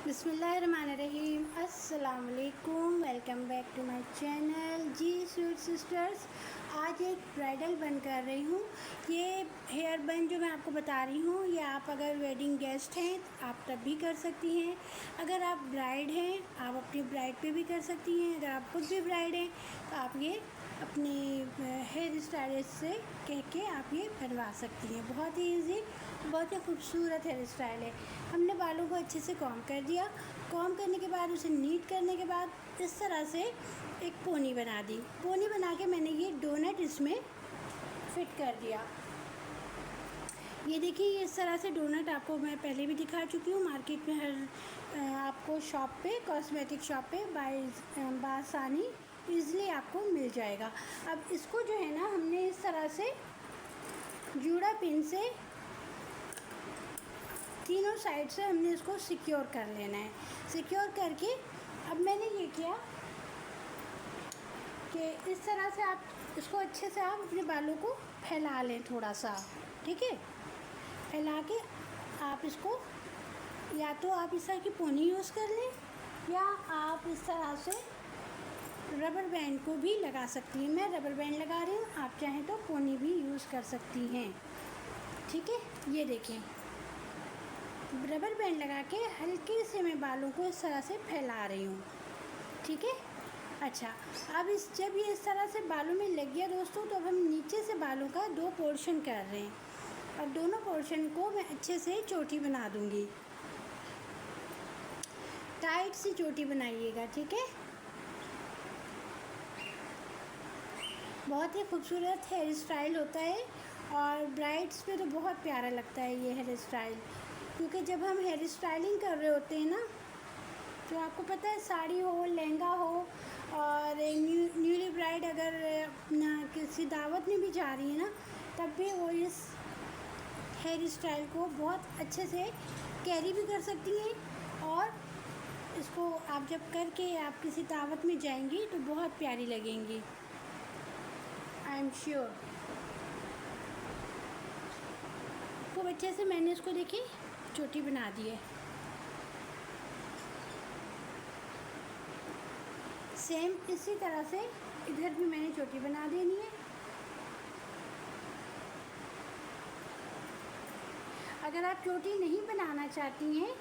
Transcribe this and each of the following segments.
बिस्मिल्लाहिर्रहमानिर्रहीम। अस्सलाम वालेकुम। Welcome back to my channel जी स्वीट सिस्टर्स। आज एक ब्राइडल बन कर रही हूँ। ये हेयर बन जो मैं आपको बता रही हूँ, ये आप अगर वेडिंग गेस्ट हैं आप तब भी कर सकती हैं। अगर आप ब्राइड हैं आप अपनी ब्राइड पे भी कर सकती हैं। अगर आप खुद भी ब्राइड हैं तो आप ये अपने हेयर स्टाइलिस्ट से कह के आप ये बनवा सकती हैं। बहुत ही ईजी, बहुत ही खूबसूरत हेयर स्टाइल है। हमने बालों को अच्छे से कॉम्ब कर दिया। कॉम्ब करने के बाद उसे नीट करने के बाद इस तरह से एक पोनी बना दी। पोनी बना के मैंने ये डोनट इसमें फिट कर दिया। ये देखिए, ये इस तरह से डोनट आपको मैं पहले भी दिखा चुकी हूँ। मार्केट में हर आपको शॉप पे, कॉस्मेटिक शॉप पे बासानी ईज़िली आपको मिल जाएगा। अब इसको जो है ना, हमने इस तरह से जूड़ा पिन से तीनों साइड से हमने इसको सिक्योर कर लेना है। सिक्योर करके अब मैंने ये किया कि इस तरह से आप इसको अच्छे से आप अपने बालों को फैला लें थोड़ा सा, ठीक है। फैला के आप इसको या तो आप इस तरह की पोनी यूज़ कर लें या आप इस तरह से रबर बैंड को भी लगा सकती हैं। मैं रबर बैंड लगा रही हूँ, आप चाहें तो पोनी भी यूज़ कर सकती हैं, ठीक है। ये देखें, रबर बैंड लगा के हल्के से मैं बालों को इस तरह से फैला रही हूँ, ठीक है। अच्छा, अब जब ये इस तरह से बालों में लग गया दोस्तों, तो अब हम नीचे से बालों का 2 पोर्शन कर रहे हैं। अब दोनों पोर्शन को मैं अच्छे से चोटी बना दूँगी। टाइट सी चोटी बनाइएगा, ठीक है। बहुत ही खूबसूरत हेयर स्टाइल होता है और ब्राइड्स पे तो बहुत प्यारा लगता है ये हेयर स्टाइल, क्योंकि जब हम हेयर स्टाइलिंग कर रहे होते हैं ना, तो आपको पता है साड़ी हो, लहंगा हो, और न्यूली ब्राइड अगर किसी दावत में भी जा रही है ना, तब भी वो इस हेयर स्टाइल को बहुत अच्छे से कैरी भी कर सकती हैं। और इसको आप जब करके आप किसी दावत में जाएंगी तो बहुत प्यारी लगेंगी, आई एम श्योर। खूब अच्छे से मैंने इसको देखिए चोटी बना दी है। सेम इसी तरह से इधर भी मैंने चोटी बना देनी है। अगर आप चोटी नहीं बनाना चाहती हैं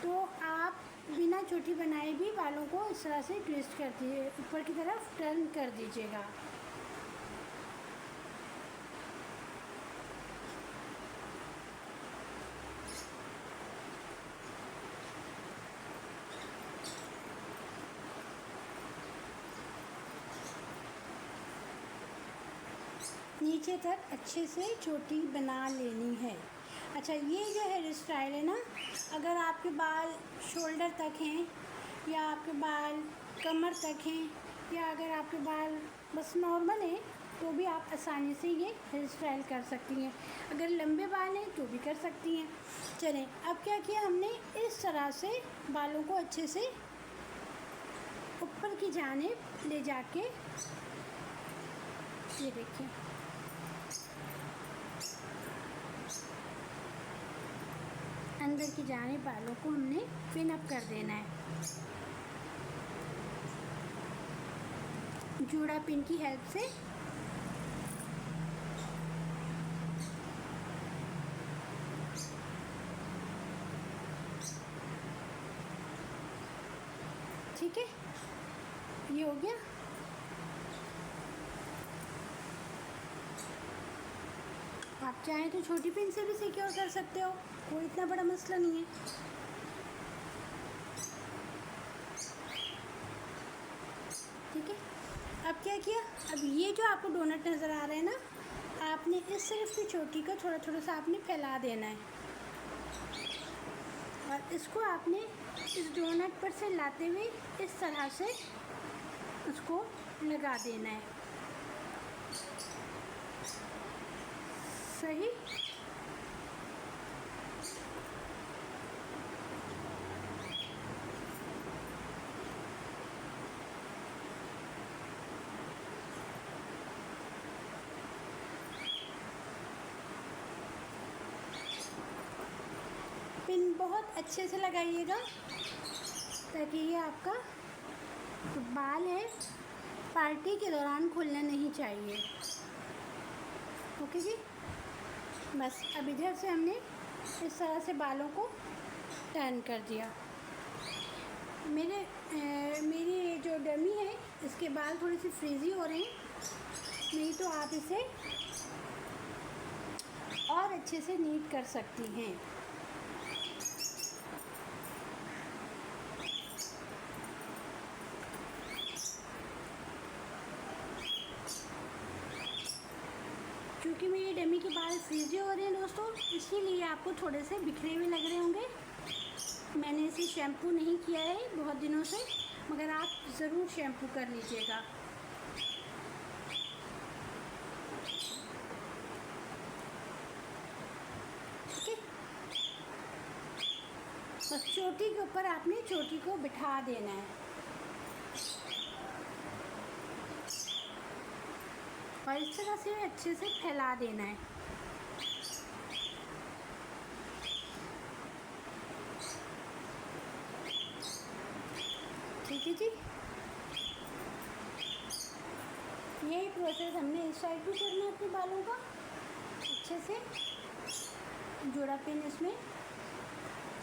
तो आप बिना चोटी बनाए भी बालों को इस तरह से ट्विस्ट कर दीजिए, ऊपर की तरफ टर्न कर दीजिएगा। नीचे तक अच्छे से चोटी बना लेनी है। अच्छा, ये जो हेयर स्टाइल है ना, अगर आपके बाल शोल्डर तक हैं या आपके बाल कमर तक हैं या अगर आपके बाल बस नॉर्मल हैं तो भी आप आसानी से ये हेयर स्टाइल कर सकती हैं। अगर लंबे बाल हैं तो भी कर सकती हैं। चलें, अब क्या किया हमने, इस तरह से बालों को अच्छे से ऊपर की जानिब ले जाके, ये देखिए, अंदर की जानिब बालों को हमने पिन अप कर देना है जूड़ा पिन की हेल्प से। ठीक है, ये हो गया। आप चाहें तो छोटी पिन से भी सिक्योर कर सकते हो, कोई इतना बड़ा मसला नहीं है। ठीक है, अब क्या किया, अब ये जो आपको डोनट नज़र आ रहा है ना, आपने इस तरफ की चोटी को थोड़ा थोड़ा सा आपने फैला देना है और इसको आपने इस डोनट पर से लाते हुए इस तरह से उसको लगा देना है। सही, पिन बहुत अच्छे से लगाइएगा ताकि ये आपका जो बाल है पार्टी के दौरान खुलना नहीं चाहिए। ओके जी, बस अब इधर से हमने इस तरह से बालों को टर्न कर दिया। मेरी जो डमी है इसके बाल थोड़ी सी फ्रीज़ी हो रहे हैं, नहीं तो आप इसे और अच्छे से नीट कर सकती हैं। क्योंकि मेरी डमी के बाल फ्रीज़ी हो रहे हैं दोस्तों, इसीलिए आपको थोड़े से बिखरे हुए लग रहे होंगे। मैंने इसे शैम्पू नहीं किया है बहुत दिनों से, मगर आप ज़रूर शैम्पू कर लीजिएगा। ठीक है, बस चोटी के ऊपर आपने चोटी को बिठा देना है और इस तरह से अच्छे से फैला देना है। ठीक है जी, यही प्रोसेस हमने इस साइड भी करना है अपने बालों का। अच्छे से जोड़ा पिन इसमें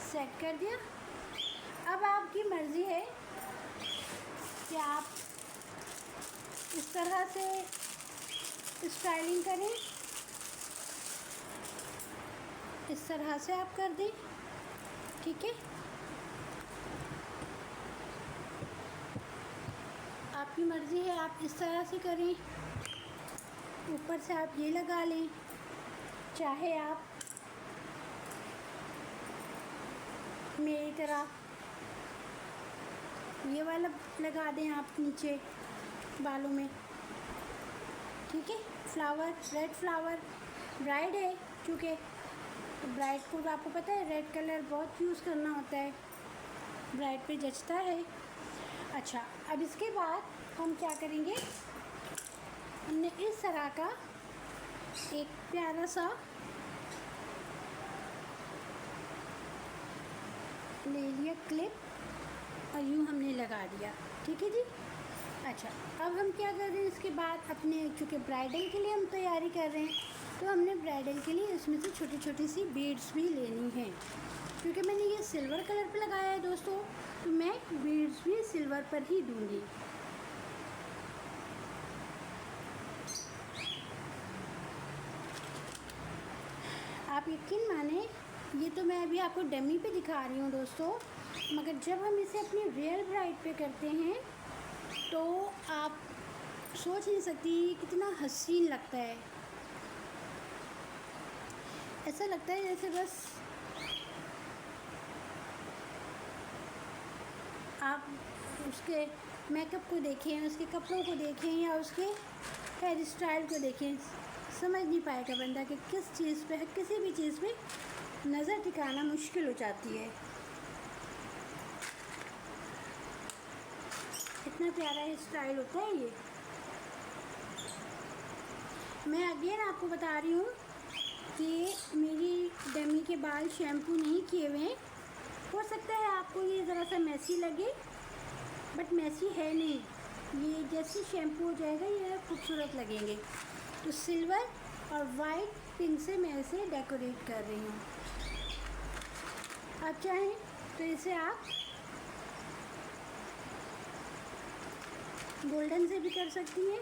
सेट कर दिया। अब आपकी मर्ज़ी है कि आप इस तरह से स्टाइलिंग करें, इस तरह से आप कर दें। ठीक है, आपकी मर्ज़ी है, आप इस तरह से करें, ऊपर से आप ये लगा लें, चाहे आप मेरी तरह ये वाला लगा दें आप नीचे बालों में। ठीक है, फ्लावर, रेड फ्लावर, ब्राइड है क्योंकि ब्राइड को आपको पता है रेड कलर बहुत यूज़ करना होता है, ब्राइड पे जचता है। अच्छा, अब इसके बाद हम क्या करेंगे, हमने इस तरह का एक प्यारा सा ले लिया क्लिप और यूँ हमने लगा दिया। ठीक है जी। अच्छा, अब हम क्या कर रहे हैं, इसके बाद अपने चूँकि ब्राइडल के लिए हम तैयारी कर रहे हैं, तो हमने ब्राइडल के लिए इसमें से छोटी छोटी सी बीड्स भी लेनी है। क्योंकि मैंने ये सिल्वर कलर पे लगाया है दोस्तों, तो मैं बीड्स भी सिल्वर पर ही दूंगी। आप यकीन माने, ये तो मैं अभी आपको डमी पे दिखा रही हूँ दोस्तों, मगर जब हम इसे अपनी रियल ब्राइड पे करते हैं तो आप सोच नहीं सकती कितना हसीन लगता है। ऐसा लगता है जैसे बस आप उसके मेकअप को देखें, उसके कपड़ों को देखें या उसके हेयर स्टाइल को देखें, समझ नहीं पाएगा बंदा कि किस चीज़ पे, किसी भी चीज़ पे नज़र टिकाना मुश्किल हो जाती है। इतना प्यारा स्टाइल होता है ये। मैं अगेन आपको बता रही हूँ कि मेरी डमी के बाल शैम्पू नहीं किए हुए हैं। हो सकता है आपको ये ज़रा सा मैसी लगे, बट मैसी है नहीं, ये जैसे शैम्पू हो जाएगा ये खूबसूरत लगेंगे। तो सिल्वर और वाइट पिंक से मैं इसे डेकोरेट कर रही हूँ। आप चाहें तो इसे आप गोल्डन से भी कर सकती हैं,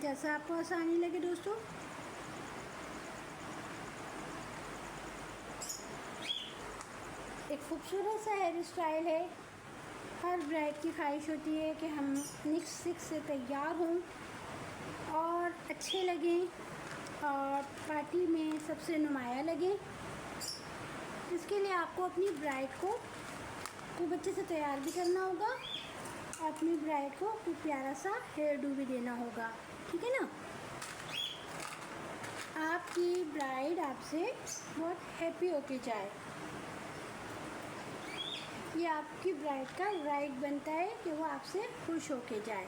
जैसा आपको आसानी लगे दोस्तों। एक खूबसूरत सा हेयर स्टाइल है। हर ब्राइड की ख्वाहिश होती है कि हम निक से तैयार हों और अच्छे लगें और पार्टी में सबसे नुमाया लगें। इसके लिए आपको अपनी ब्राइड को खूब अच्छे से तैयार भी करना होगा और अपनी ब्राइड को खूब प्यारा सा हेयर डू भी देना होगा। ठीक है ना। आपकी ब्राइड आपसे बहुत हैप्पी होके जाए, ये आपकी ब्राइड का राइट बनता है कि वो आपसे खुश होके जाए।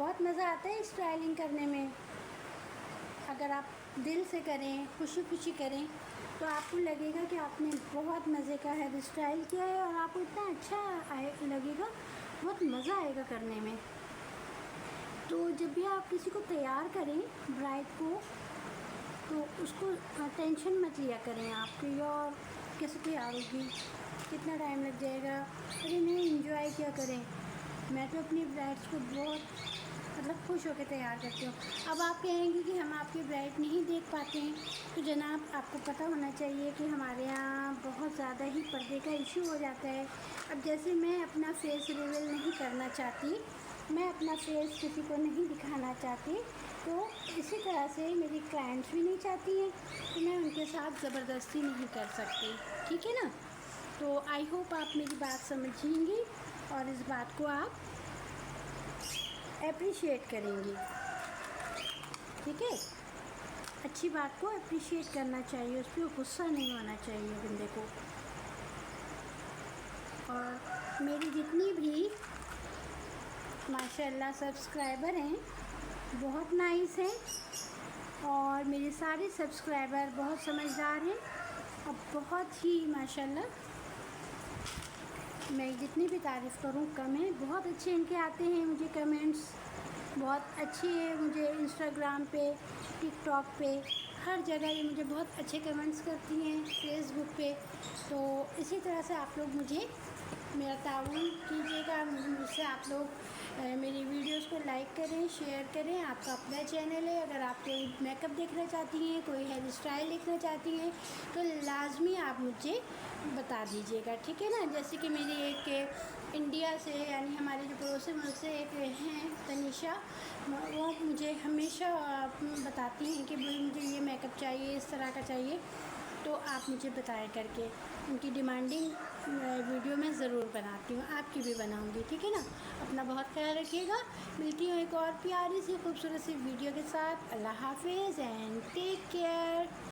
बहुत मज़ा आता है स्टाइलिंग करने में। अगर आप दिल से करें, खुशी खुशी करें, तो आपको लगेगा कि आपने बहुत मज़े का हेयर स्टाइल किया है और आपको इतना अच्छा लगेगा, बहुत मज़ा आएगा करने में। तो जब भी आप किसी को तैयार करें, ब्राइड को, तो उसको टेंशन मत लिया करें आप कि यार कैसे तैयार होगी, कितना टाइम लग जाएगा। अरे नहीं, एंजॉय किया करें। मैं तो अपनी ब्राइड्स को बहुत खुश होकर तैयार करती हूँ। अब आप कहेंगे कि हम आपकी ब्राइड नहीं देख पाते हैं, तो जनाब आपको पता होना चाहिए कि हमारे यहाँ बहुत ज़्यादा ही पर्दे का इशू हो जाता है। अब जैसे मैं अपना फेस रिवील नहीं करना चाहती, मैं अपना फेस किसी को नहीं दिखाना चाहती, तो इसी तरह से मेरी क्लाइंट्स भी नहीं चाहती हैं, तो मैं उनके साथ ज़बरदस्ती नहीं कर सकती। ठीक है ना? तो आई होप आप मेरी बात समझेंगी और इस बात को आप अप्रिशिएट करेंगी। ठीक है? अच्छी बात को अप्रिशिएट करना चाहिए, उस पर गुस्सा नहीं होना चाहिए बंदे को। और मेरी जितनी भी माशाल्लाह सब्सक्राइबर हैं, बहुत नाइस हैं, और मेरे सारे सब्सक्राइबर बहुत समझदार हैं और बहुत ही माशाल्लाह, मैं जितनी भी तारीफ़ करूं कम है। बहुत अच्छे इनके आते हैं मुझे कमेंट्स, बहुत अच्छे हैं। मुझे इंस्टाग्राम पे, टिकटॉक पे, हर जगह ये मुझे बहुत अच्छे कमेंट्स करती हैं, फेसबुक पे। तो इसी तरह से आप लोग मुझे मेरा ताउन कीजिएगा। मुझसे आप लोग मेरी वीडियोस को लाइक करें, शेयर करें। आपका अपना चैनल है, अगर आप कोई मेकअप देखना चाहती हैं, कोई हेयर स्टाइल देखना चाहती हैं, तो लाजमी आप मुझे बता दीजिएगा। ठीक है ना? जैसे कि मेरी एक इंडिया से, यानी हमारे जो पड़ोसी मुल्क से एक हैं तनीषा, वो मुझे हमेशा बताती हैं कि भाई मुझे ये मेकअप चाहिए, इस तरह का चाहिए, तो आप मुझे बताया करके। उनकी डिमांडिंग वीडियो मैं ज़रूर बनाती हूँ, आपकी भी बनाऊँगी। ठीक है ना? अपना बहुत ख्याल रखिएगा। मिलती हूँ एक और प्यारी सी खूबसूरत सी वीडियो के साथ। अल्लाह हाफिज़ एंड टेक केयर।